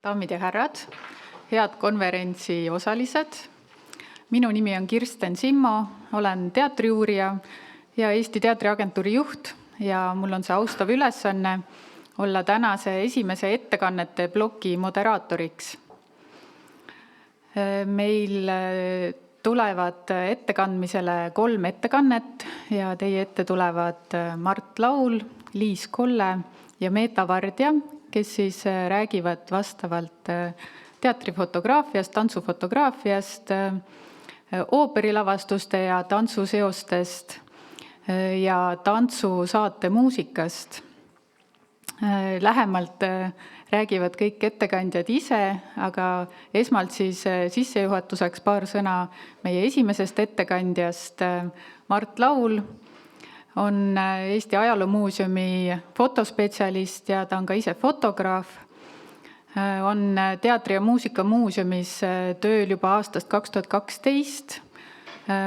Daamid ja härrad, head konverentsi osalised. Minu nimi on Kirsten Simmo, olen teatriuurija ja Eesti Teatriagentuuri juht ja mul on see austav ülesanne olla tänase esimese ettekannete ploki moderaatoriks. Meil tulevad ettekandmisele 3 ettekannet ja teie ette tulevad Mart Laul, Liis Kolle ja Meeta Vardja, kes siis räägivad vastavalt teatrifotograafiast, tantsufotograafiast, ooperilavastuste ja tantsuseostest ja tantsusaate muusikast. Lähemalt räägivad kõik ettekandjad ise, aga esmalt siis sissejuhatuseks paar sõna meie esimesest ettekandjast. Mart Laul on Eesti Ajaloomuuseumi fotospetsialist ja ta on ka ise fotograaf. On Teatri- ja Muusikamuuseumis tööl juba aastast 2012.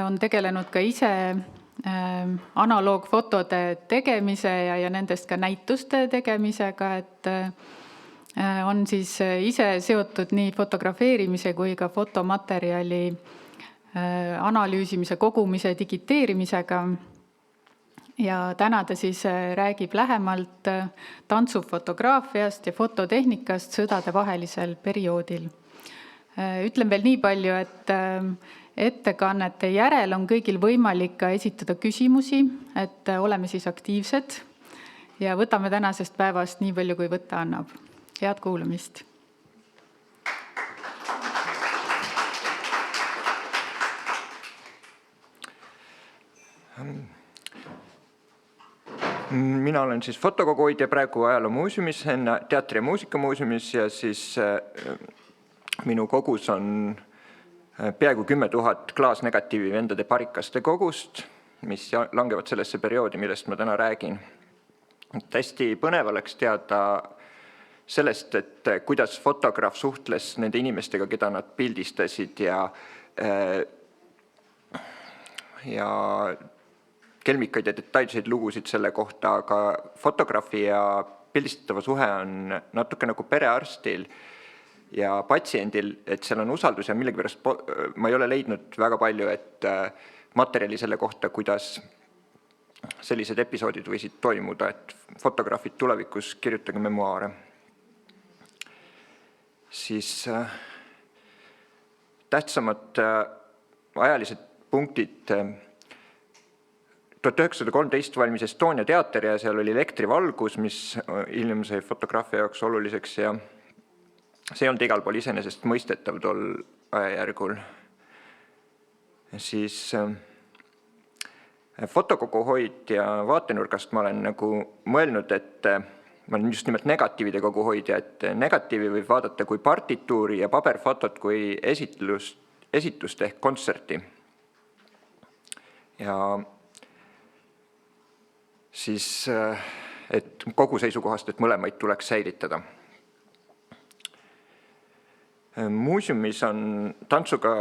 On tegelenud ka ise analoogfotode tegemise ja nendest ka näituste tegemisega, et on siis ise seotud nii fotografeerimise kui ka fotomaterjali analüüsimise, kogumise, digiteerimisega. Ja täna ta siis räägib lähemalt tantsufotograafiast ja fototehnikast sõdadevahelisel perioodil. Ütlen veel nii palju, et ettekannete järel on kõigil võimalik ka esitada küsimusi, et oleme siis aktiivsed ja võtame tänasest päevast nii palju, kui võtta annab. Head kuulamist! Mina olen siis fotokoguhoidja praegu Ajaloomuuseumis, Teatri- ja Muusikamuuseumis ja siis minu kogus on peaaegu 10 000 klaasnegatiivi vendade parikaste kogust, mis langevad sellesse perioodi, millest ma täna räägin. Hästi põnev oleks teada sellest, et kuidas fotograaf suhtles nende inimestega, keda nad pildistasid ja kelmikaid ja detailseid lugusid selle kohta, aga fotograafi ja pildistatava suhe on natuke nagu perearstil ja patsiendil, et seal on usaldus ja millegipärast ma ei ole leidnud väga palju materjali selle kohta, kuidas sellised episoodid võisid toimuda, et fotograafid tulevikus kirjutage memuaare. Siis tähtsamad ajalised punktid. 1913 valmis Estonia teater ja seal oli elektrivalgus, mis hiljem sai fotograafia jaoks oluliseks ja see on igal pool iseenesest mõistetav tol ajajärgul. Siis fotokoguhoidja vaatenurgast ma olen nagu mõelnud, et ma olen just nimelt negatiivide koguhoidja, et negatiivi võib vaadata kui partituuri ja paberfotot kui esitust ehk kontserti. Ja siis et kogu seisukohast, et mõlemaid tuleks säilitada. Muuseumis on tantsuga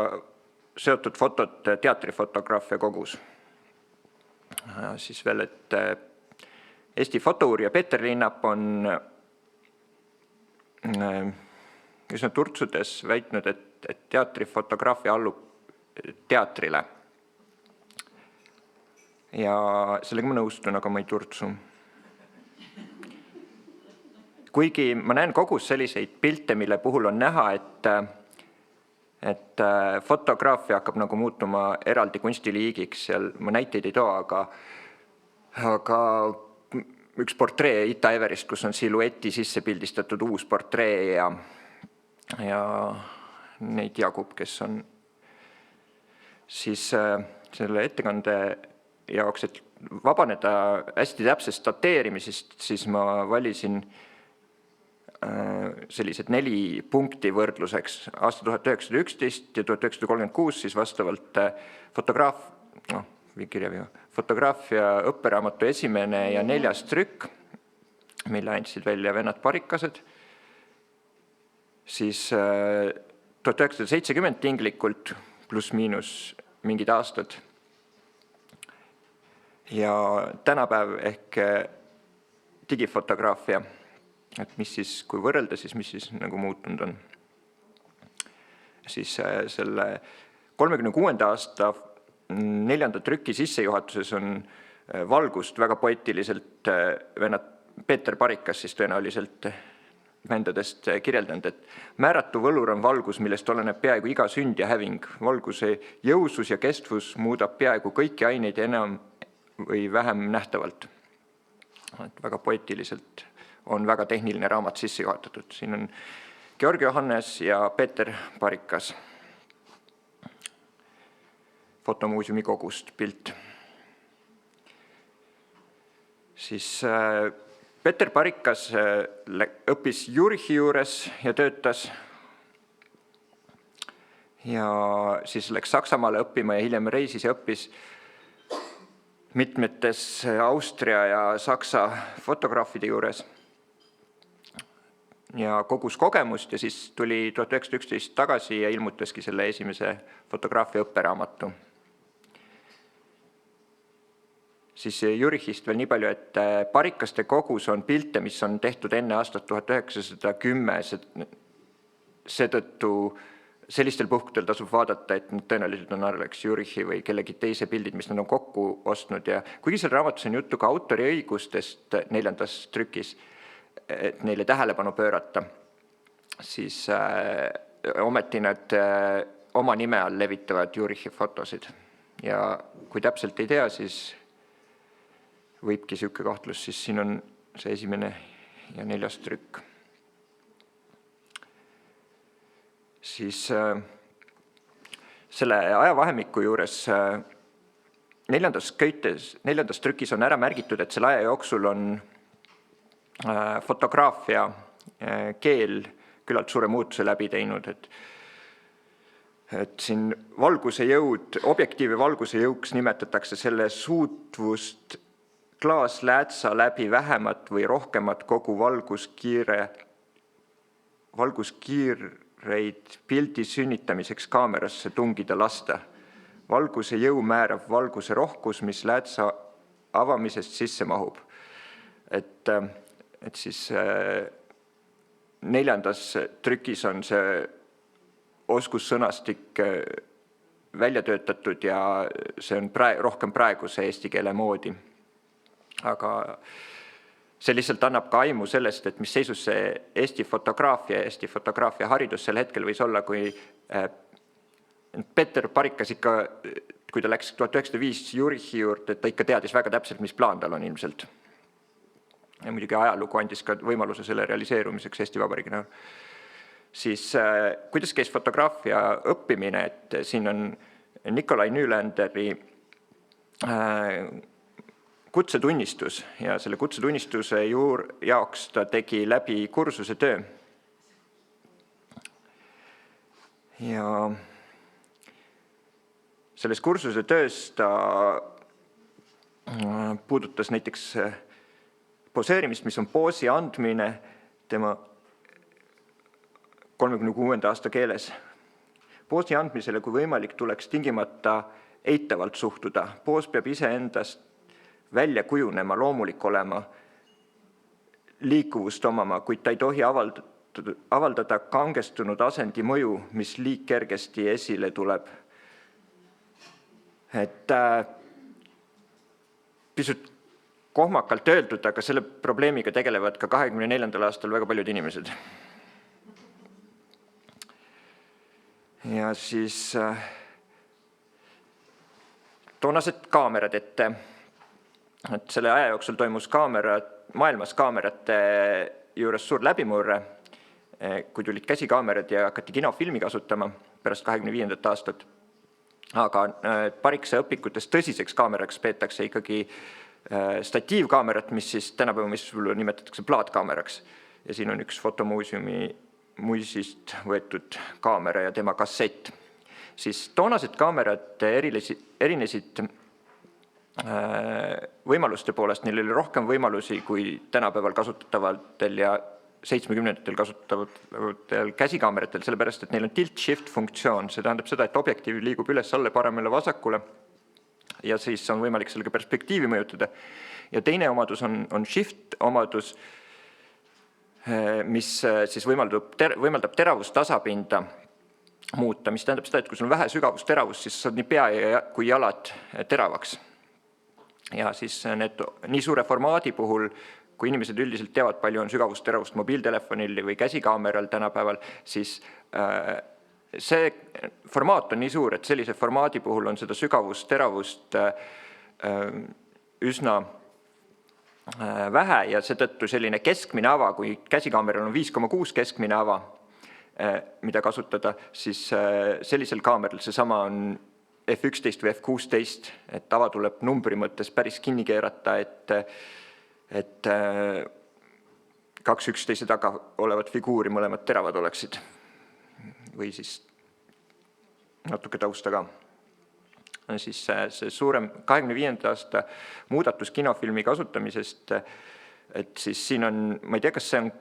seotud fotod teatrifotograafia kogus. Siis veel, et Eesti fotouurija Peeter Linnap on üsna turtsudes väitnud, et teatrifotograafia allub teatrile. Ja sellega ma nõustun, aga ma ei turtsu. Kuigi ma näen kogus selliseid pilte, mille puhul on näha, et fotograafia hakkab nagu muutuma eraldi kunstiliigiks, seal ma näiteid ei too, aga üks portree Ita Everist, kus on silueti sisse pildistatud uus portree ja neid jagub, kes on siis selle ettekande jaoks, et vabaneda hästi täpsest dateerimisest, siis ma valisin sellised 4 punkti võrdluseks aasta 1911 ja 1936, siis vastavalt fotograafia õpperaamatu esimene ja 4. trükk, mille andsid välja vennad parikased. Siis 1970 tinglikult pluss miinus mingid aastad. Ja tänapäev ehk digifotograafia. et mis siis, kui võrrelda, siis mis siis nagu muutunud on. Siis selle 36. aasta 4. trüki sissejuhatuses on valgust väga poeetiliselt vennad Peeter Parikas siis tõenäoliselt vendadest kirjeldanud, et määratu võlur on valgus, millest oleneb peaaegu iga sünd ja häving. Valguse jõusus ja kestvus muudab peaaegu kõiki aineid enam või vähem nähtavalt. Et väga poeetiliselt on väga tehniline raamat sisse juhatatud. Siin on Georg Johannes ja Peeter Parikas. Fotomuuseumi kogust pilt. Siis Peeter Parikas õppis Jürichi juures ja töötas ja siis läks Saksamaale õppima ja hiljem reisis ja õppis mitmetes Austria ja Saksa fotograafide juures ja kogus kogemust ja siis tuli 1911 tagasi ja ilmutaski selle esimese fotograafia õpperaamatu. Siis Jürichist veel nii palju, et Parikaste kogus on pilte, mis on tehtud enne aastat 1910, seetõttu sellistel puhkudel tasub vaadata, et tõenäoliselt on Arleks Jürichi või kellegi teise pildid, mis nad on kokku ostnud ja kuigi seal raamatus on juttu ka autoriõigustest 4. trükis, et neile tähelepanu pöörata, siis ometi nad oma nime all levitavad Jürichi fotosid ja kui täpselt ei tea, siis võibki siuke kahtlus, siis siin on see 1. ja 4. trükk. Siis selle ajavahemiku juures 4. trükis on ära märgitud, et selle aja jooksul on fotograafia keel küllalt suure muutuse läbi teinud, et siin valguse jõud, objektiivi valguse jõuks nimetatakse selle suutvust klaasläätsa läbi vähemat või rohkemat kogu valguskiireid pildi sünnitamiseks kaamerasse tungida lasta. Valguse jõu määrab valguse rohkus, mis läätsa avamisest sisse mahub. Et siis 4. trükis on see oskussõnastik välja töötatud ja see on rohkem praeguse eesti keele moodi. Aga see lihtsalt annab ka aimu sellest, et mis seisus see Eesti fotograafia haridus sel hetkel võis olla, kui Peeter Parikas ikka, kui ta läks 1905 Jürichi juurde, et ta ikka teadis väga täpselt, mis plaan tal on ilmselt. Ja muidugi ajalugu andis ka võimaluse selle realiseerumiseks Eesti Vabariigina. Siis kuidas käis fotograafia õppimine, et siin on Nikolai Nylanderi kutsetunnistus ja selle kutsetunnistuse jaoks ta tegi läbi kursuse töö. Ja selles kursuse töös ta puudutas näiteks poseerimist, mis on poosi andmine tema 36. aasta keeles. Poosi andmisele, kui võimalik, tuleks tingimata eitavalt suhtuda. Poos peab iseendast välja kujunema, loomulik olema, liikuvust omama, kuid ta ei tohi avaldada kangestunud asendi mõju, mis liik kergesti esile tuleb. Et pisut kohmakalt öeldud, aga selle probleemiga tegelevad ka 24. aastal väga paljud inimesed. Ja siis toonased kaamerad, et selle aja jooksul toimus maailmas kaamerate juures suur läbimurre, kui tulid käsikaamerad ja hakati kinofilmi kasutama pärast 25. aastat. Aga Parikse õpikutes tõsiseks kaameraks peetakse ikkagi statiivkaamerat, mis siis tänapäeva nimetatakse plaatkaameraks. Ja siin on üks fotomuuseumi muisist võetud kaamera ja tema kassett. Siis toonased kaamerad erinesid võimaluste poolest, neil oli rohkem võimalusi kui tänapäeval kasutatavatel ja 70-ndatel kasutatavatel käsikaameratel, sellepärast, et neil on tilt-shift funktsioon. See tähendab seda, et objektiiv liigub üles alle, paremale, vasakule ja siis on võimalik sellega perspektiivi mõjutada. Ja teine omadus on shift omadus, mis siis võimaldab teravustasapinda muuta, mis tähendab seda, et kui sul on vähe sügavusteravust, siis saad nii pea kui jalad teravaks. Ja siis need nii suure formaadi puhul, kui inimesed üldiselt teavad, palju on sügavusteravust mobiiltelefonil või käsikaameral tänapäeval, siis see formaat on nii suur, et sellise formaadi puhul on seda sügavusteravust üsna vähe ja seetõttu selline keskmine ava, kui käsikaameral on 5,6 keskmine ava, mida kasutada, siis sellisel kaameral seesama on F11 või F16, et ava tuleb numbri mõttes päris kinni keerata, et 2 üksteise taga olevat figuuri mõlemad teravad oleksid või siis natuke tausta ka. Siis see suurem 25. aasta muudatus kinofilmi kasutamisest, et siis siin on, ma ei tea, kas see on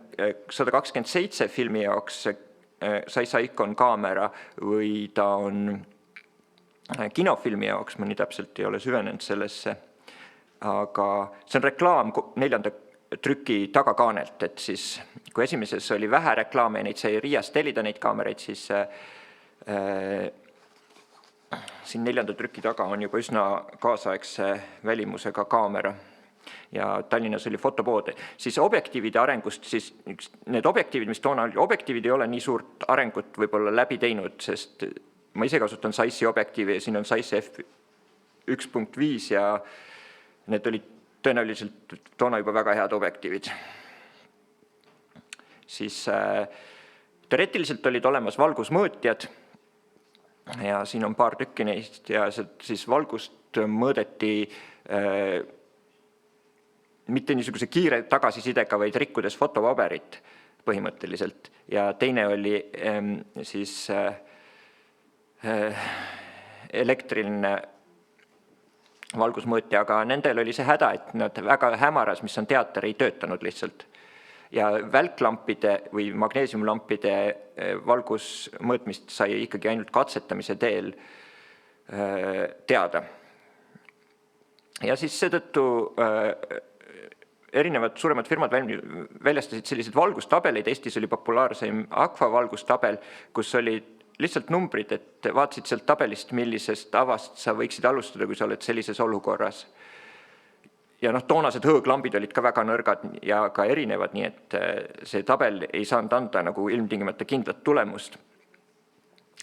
127 filmi jaoks Zeiss-Ikon kaamera või ta on kinofilmi jaoks, ma nii täpselt ei ole süvenenud sellesse, aga see on reklaam 4. trüki tagakaanelt, et siis kui esimeses oli vähe reklaame ja neid sai Riiast tellida neid kaameraid, siis siin 4. trüki taga on juba üsna kaasaegse välimusega kaamera ja Tallinnas oli fotopood. Siis objektiivide arengust, siis need objektiivid, mis toona oli, objektiivid ei ole nii suurt arengut võib-olla läbi teinud, sest ma ise kasutan Zeissi objektiivi ja siin on Zeiss F1.5 ja need olid tõenäoliselt toona juba väga head objektiivid. Siis teoreetiliselt olid olemas valgusmõõtjad ja siin on paar tükki neist ja siis valgust mõõdeti mitte niisuguse kiire tagasisidega, vaid rikkudes fotopaberit põhimõtteliselt. Ja teine oli siis elektriline valgusmõõtja, aga nendel oli see häda, et nad väga hämaras, mis on teater, ei töötanud lihtsalt. Ja välklampide või magneesiumlampide valgusmõõtmist sai ikkagi ainult katsetamise teel teada. Ja siis seetõttu erinevad suuremad firmad väljastasid sellised valgustabeleid, Eestis oli populaarseim Aqua valgustabel, kus oli lihtsalt numbrid, et vaatasid sealt tabelist, millisest avast sa võiksid alustada, kui sa oled sellises olukorras. Ja toonased hõõglambid olid ka väga nõrgad ja ka erinevad, nii et see tabel ei saanud anda nagu ilmtingimata kindlat tulemust.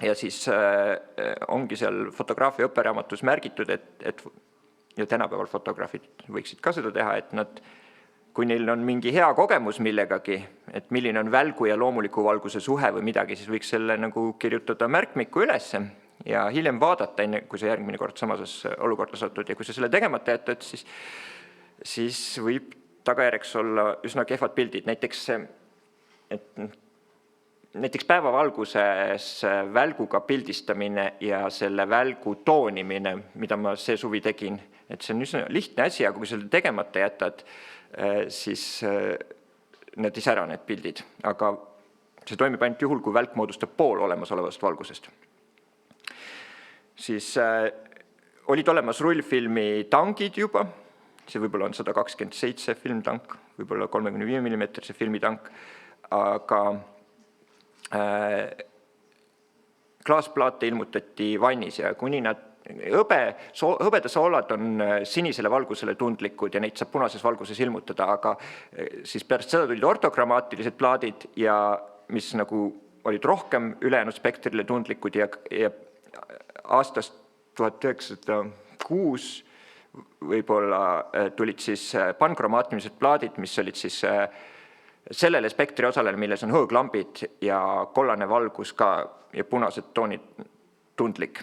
Ja siis ongi seal fotograafia õpperaamatus märgitud, et ja tänapäeval fotograafid võiksid ka seda teha, et nad, kui neil on mingi hea kogemus millegagi, et milline on välgu ja loomuliku valguse suhe või midagi, siis võiks selle nagu kirjutada märkmiku ülesse ja hiljem vaadata, enne kui sa järgmine kord samas olukorda satud ja kui sa selle tegemata jätad, siis võib tagajärjeks olla üsna kehvad pildid. Näiteks päevavalguses välguga pildistamine ja selle välgu toonimine, mida ma see suvi tegin, et see on üsna lihtne asi, aga kui selle tegemata jätad, siis need ei sära need pildid. Aga see toimib ainult juhul, kui välk moodustab pool olemasolevast valgusest. Siis olid olemas rullfilmi tangid juba, see võib-olla on 127 filmtank, võib-olla 35 mm filmitank, aga klaasplaate ilmutati vannis ja kuni nad hõbedasoolad on sinisele valgusele tundlikud ja neid saab punases valguses ilmutada, aga siis pärast seda tulid ortogrammaatilised plaadid ja mis nagu olid rohkem ülejäänud spektrile tundlikud ja aastast 1906 võib-olla tulid siis pankromaatilised plaadid, mis olid siis sellele spektri osalele, milles on hõõglambid ja kollane valgus ka ja punased toonid tundlik.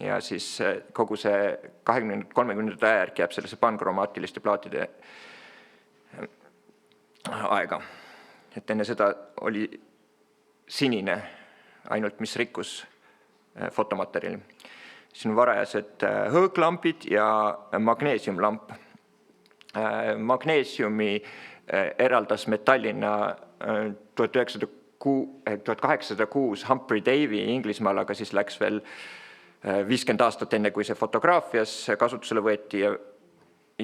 Ja siis kogu see 20-30 ajärg jääb sellesse pankromaatiliste plaatide aega. Et enne seda oli sinine, ainult mis rikkus fotomaterjali. Siin on varajased hõõglambid ja magneesiumlamp. Magneesiumi eraldas metallina 1806 Humphrey Davy Inglismaal, aga siis läks veel 50 aastat enne, kui see fotograafias kasutusele võeti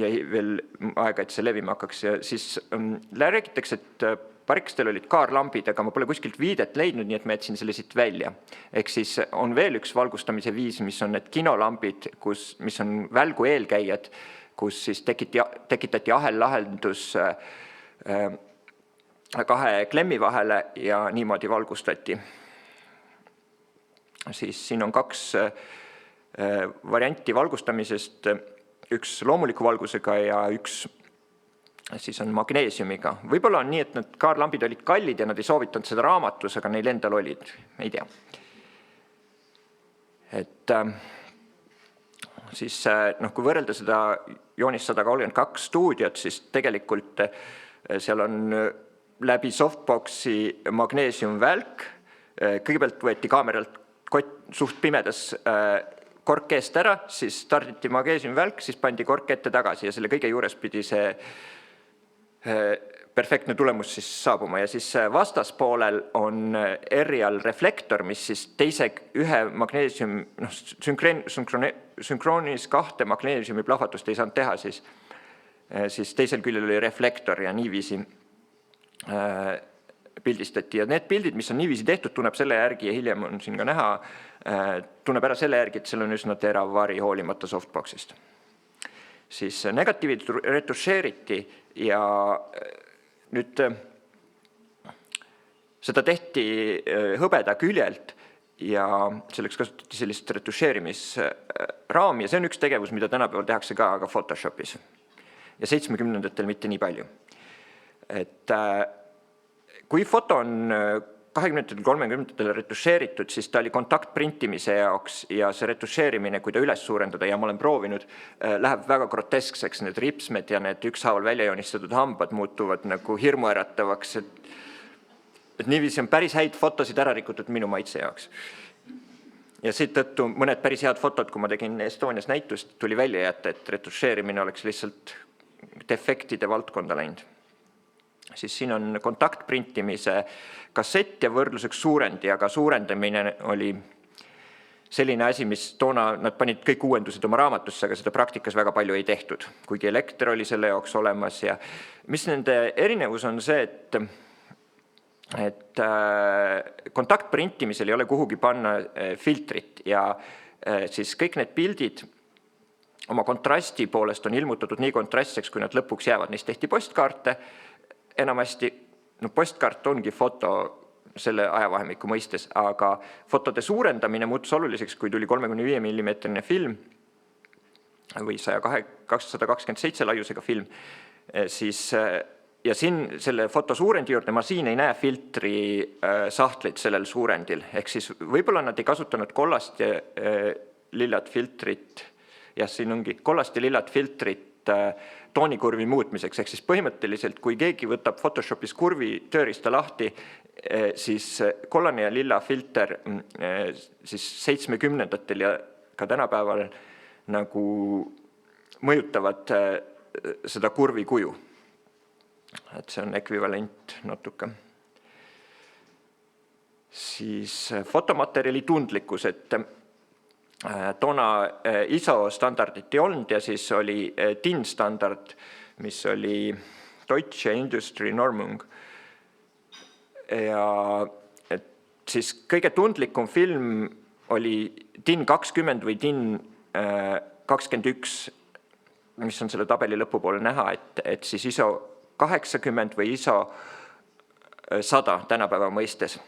jäi veel aega, et see levima hakkaks ja siis räägitakse, et parikestel olid kaarlambid, aga ma pole kuskilt viidet leidnud, nii et ma jätsin selle siit välja. Ehk siis on veel üks valgustamise viis, mis on need kinolambid, mis on välgu eelkäijad, kus siis tekitati ahellahendus kahe klemmi vahele ja niimoodi valgustati. Siis siin on 2 varianti valgustamisest, üks loomuliku valgusega ja üks siis on magneesiumiga. Võib-olla on nii, et need kaarlambid olid kallid ja nad ei soovitanud seda raamatus, aga neil endal olid, ei tea. Et siis kui võrrelda seda joonist 132 stuudiot, siis tegelikult seal on läbi softboxi magneesiumvälk. Kõigepealt võeti kaameralt suht pimedas kork eest ära, siis starditi magneesiumvälk, siis pandi kork ette tagasi ja selle kõige juures pidi see perfektne tulemus siis saabuma ja siis vastaspoolel on R-ial reflektor, mis siis ühe magneesium, sünkroonis 2 magneesiumi plahvatust ei saanud teha, siis teisel küljel oli reflektor ja niiviisi pildistati. Ja need pildid, mis on niiviisi tehtud, tunneb selle järgi ja hiljem on siin ka näha, tunneb ära selle järgi, et seal on üsna terav vari hoolimata softboxist. Siis negatiivid retušeeriti ja nüüd seda tehti hõbeda küljelt ja selleks kasutati sellist retušeerimisraami ja see on üks tegevus, mida tänapäeval tehakse ka, aga Photoshopis. Ja 70-ndatel mitte nii palju. Et kui foto on 20-30-ndatel retušeeritud, siis ta oli kontaktprintimise jaoks ja see retušeerimine, kui ta üles suurendada ja ma olen proovinud, läheb väga groteskseks, need ripsmed ja need ükshaaval välja joonistatud hambad muutuvad nagu hirmuäratavaks, et niiviisi on päris häid fotosid ära rikutud minu maitse jaoks. Ja seetõttu mõned päris head fotod, kui ma tegin Estonias näitust, tuli välja jätta, et retušeerimine oleks lihtsalt defektide valdkonda läinud. Siis siin on kontaktprintimise kassett ja võrdluseks suurendi, aga suurendamine oli selline asi, mis toona nad panid kõik uuendused oma raamatusse, aga seda praktikas väga palju ei tehtud, kuigi elekter oli selle jaoks olemas ja mis nende erinevus on see, et kontaktprintimisel ei ole kuhugi panna filtrit ja siis kõik need pildid oma kontrasti poolest on ilmutatud nii kontrastseks, kui nad lõpuks jäävad. Neist tehti postkaarte enamasti, postkaart ongi foto selle ajavahemiku mõistes, aga fotode suurendamine muutus oluliseks, kui tuli 35 mm film või 227 laiusega film, siis ja siin selle foto suurendi juurde ma siin ei näe filtri sahtlit sellel suurendil, ehk siis võib-olla nad ei kasutanud kollast ja lillat filtrit, ja siin ongi kollast ja lillat filtrit toonikurvi muutmiseks, ehk siis põhimõtteliselt, kui keegi võtab Photoshopis kurvi tööriista lahti, siis kollane ja lilla filter siis 70-ndatel ja ka tänapäeval nagu mõjutavad seda kurvi kuju. Et see on ekvivalent natuke. Siis fotomaterjali tundlikkus, et toona ISO standardit ei olnud ja siis oli DIN standard, mis oli Deutsche Industrie Normung. Ja siis kõige tundlikum film oli DIN 20 või DIN 21, mis on selle tabeli lõpupoole näha, et siis ISO 80 või ISO 100 tänapäeva mõistes.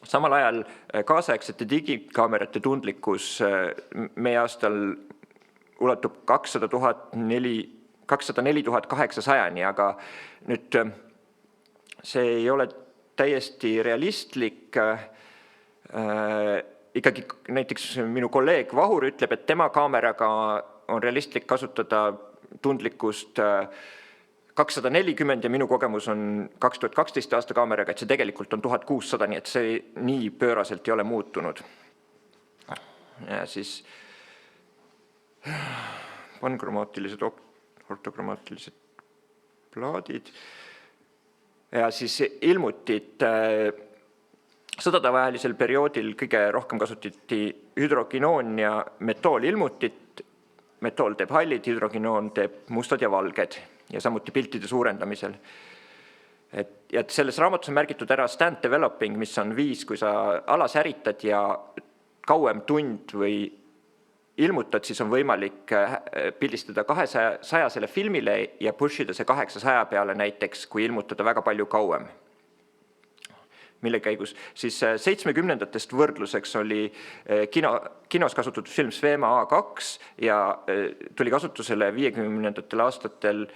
Samal ajal kaasaegsete digikaamerate tundlikkus meie aastal ulatub 204 800, aga nüüd see ei ole täiesti realistlik. Ikkagi näiteks minu kolleeg Vahur ütleb, et tema kaameraga on realistlik kasutada tundlikkust 240 ja minu kogemus on 2012 aasta kaameraga, et see tegelikult on 1600, nii et see nii pööraselt ei ole muutunud. Ja siis pankromaatilised, ortokromaatilised plaadid ja siis ilmutid. Sõdadevahelisel perioodil kõige rohkem kasutati hüdrokinoon ja metoolilmutit metool teeb hallid, hüdrogenoon teeb mustad ja valged ja samuti piltide suurendamisel. Ja selles raamatus on märgitud ära stand developing, mis on viis, kui sa alas äritad ja kauem tund või ilmutad, siis on võimalik pildistada 200 selle filmile ja pushida see 800 peale näiteks, kui ilmutada väga palju kauem. Mille käigus siis 70-ndatest võrdluseks oli kinos kasutatud film Svema A2 ja tuli kasutusele 50-ndatel aastatel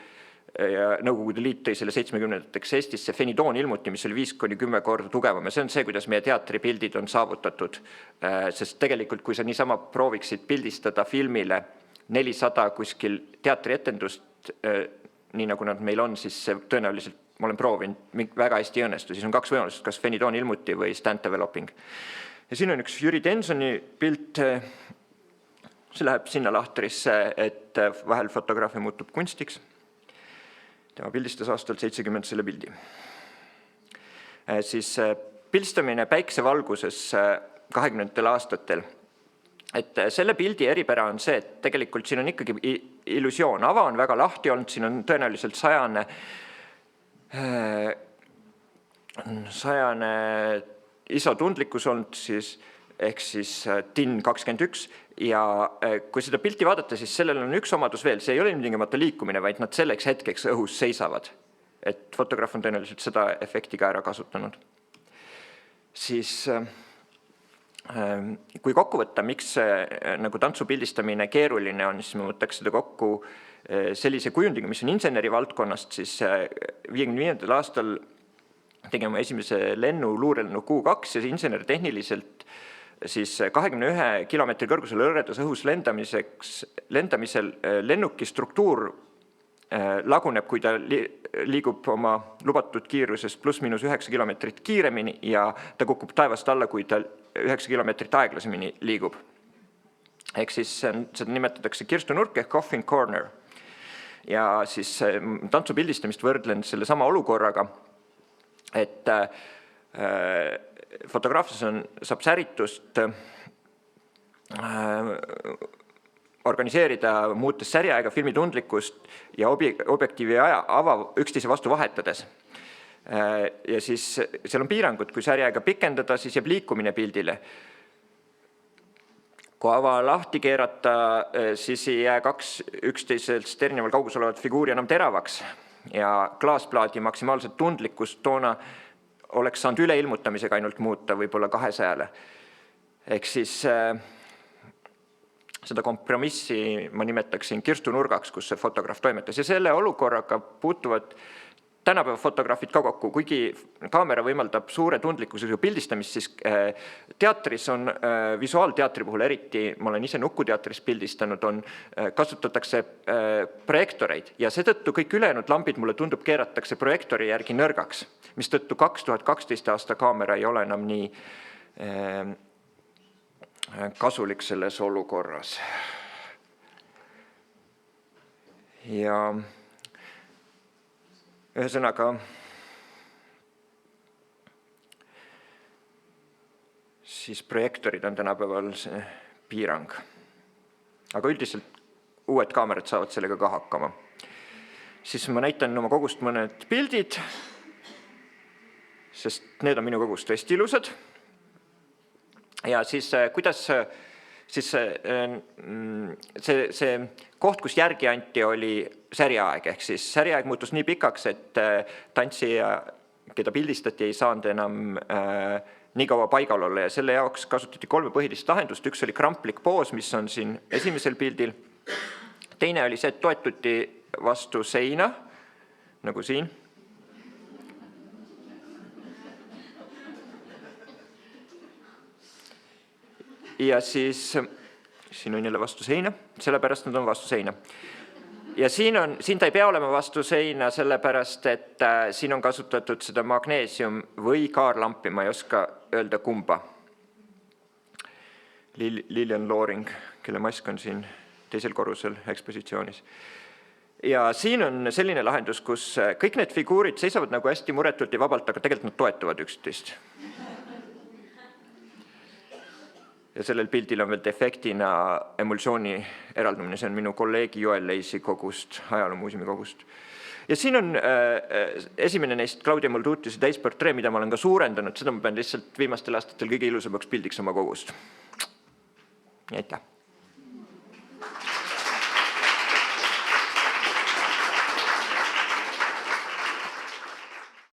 ja Nõukogude Liit tõi selle 70-ndateks Eestisse fenidoon ilmuti, mis oli 5-10 korda tugevam. Ja see on see, kuidas meie teatripildid on saavutatud. Sest tegelikult, kui sa niisama prooviksid pildistada filmile 400 kuskil teatrietendust, nii nagu nad meil on, siis see tõenäoliselt, ma olen proovinud, väga hästi õnnestu. Siis on 2 võimalust, kas fenidoon ilmuti või stand developing. Ja siin on üks Jüri Tensoni pilt. See läheb sinna lahtrisse, et vahel fotograafia muutub kunstiks. Tema pildistas aastal 70 selle pildi. Siis pildistamine päiksevalguses 20. aastatel. Et selle pildi eripära on see, et tegelikult siin on ikkagi illusioon. Ava on väga lahti olnud, siin on tõenäoliselt sajane isotundlikkus olnud siis, ehk siis TIN 21 ja kui seda pilti vaadata, siis sellel on üks omadus veel, see ei ole ilmtingimata liikumine, vaid nad selleks hetkeks õhus seisavad. Et fotograaf on tõenäoliselt seda efekti ka ära kasutanud. Siis kui kokku võtta, miks nagu tantsu pildistamine keeruline on, siis ma võtaks seda kokku sellise kujundiga, mis on inseneri valdkonnast, siis 55. aastal tegime esimese lennu, luurelennu Q2 ja insener tehniliselt siis 21 kilomeetri kõrgusel hõredas õhus lendamisel lennuki struktuur laguneb, kui ta liigub oma lubatud kiirusest +- 9 kilomeetrit kiiremini ja ta kukub taevast alla, kui ta 9 kilomeetrit aeglasemini liigub. Ehk siis seda nimetatakse kirstunurk ehk coffin corner. Ja siis tantsu pildistamist võrdlen selle sama olukorraga, et fotograafias saab säritust organiseerida muutes säriaega, filmitundlikkust ja objektiivi ava üksteise vastu vahetades. Ja siis seal on piirangud, kui säriaega pikendada, siis jääb liikumine pildile. Kui ava lahti keerata, siis ei jää 2 üksteisest erineval kaugus olevat figuuri enam teravaks ja klaasplaadi maksimaalset tundlikkust toona oleks saanud üleilmutamisega ainult muuta võib-olla 200-le. Ehk siis seda kompromissi ma nimetaksin kirstunurgaks, kus see fotograaf toimetas. Ja selle olukorraga puutuvad tänapäeva fotograafid ka kokku. Kuigi kaamera võimaldab suure tundlikkusega pildistamist, siis teatris on visuaalteatri puhul eriti, ma olen ise Nukuteatris pildistanud, kasutatakse projektoreid ja seetõttu kõik ülejäänud lambid mulle tundub keeratakse projektori järgi nõrgaks, mis tõttu 2012 aasta kaamera ei ole enam nii kasulik selles olukorras. Ja ühesõnaga siis projektorid on tänapäeval see piirang. Aga üldiselt uued kaamerad saavad sellega ka hakkama. Siis ma näitan oma kogust mõned pildid, sest need on minu kogust tõesti ilusad. Ja siis kuidas siis see koht, kus järgi anti, oli säriaeg, ehk siis säriaeg muutus nii pikaks, et tantsija, keda pildistati, ei saanud enam nii kaua paigal olla ja selle jaoks kasutati 3 põhilist lahendust. Üks oli kramplik poos, mis on siin esimesel pildil. Teine oli see, et toetuti vastu seina, nagu siin. Ja siis siin on jälle vastu seina, sellepärast nad on vastu seina. Ja siin ta ei pea olema vastu seina, sellepärast, et siin on kasutatud seda magneesium või kaarlampi, ma ei oska öelda kumba. Lilian Loring, kelle mask on siin teisel korrusel ekspositsioonis. Ja siin on selline lahendus, kus kõik need figuurid seisavad nagu hästi muretult ja vabalt, aga tegelikult nad toetuvad üksteist. Ja sellel pildil on veel defektina emulsiooni eraldumine, see on minu kolleegi Joel Leisi kogust, ajaloomuuseumi kogust. Ja siin on esimene neist Claudia Moldutiuse täisportree, mida ma olen ka suurendanud, seda ma pean lihtsalt viimastel aastatel kõige ilusamaks pildiks oma kogust. Aitäh!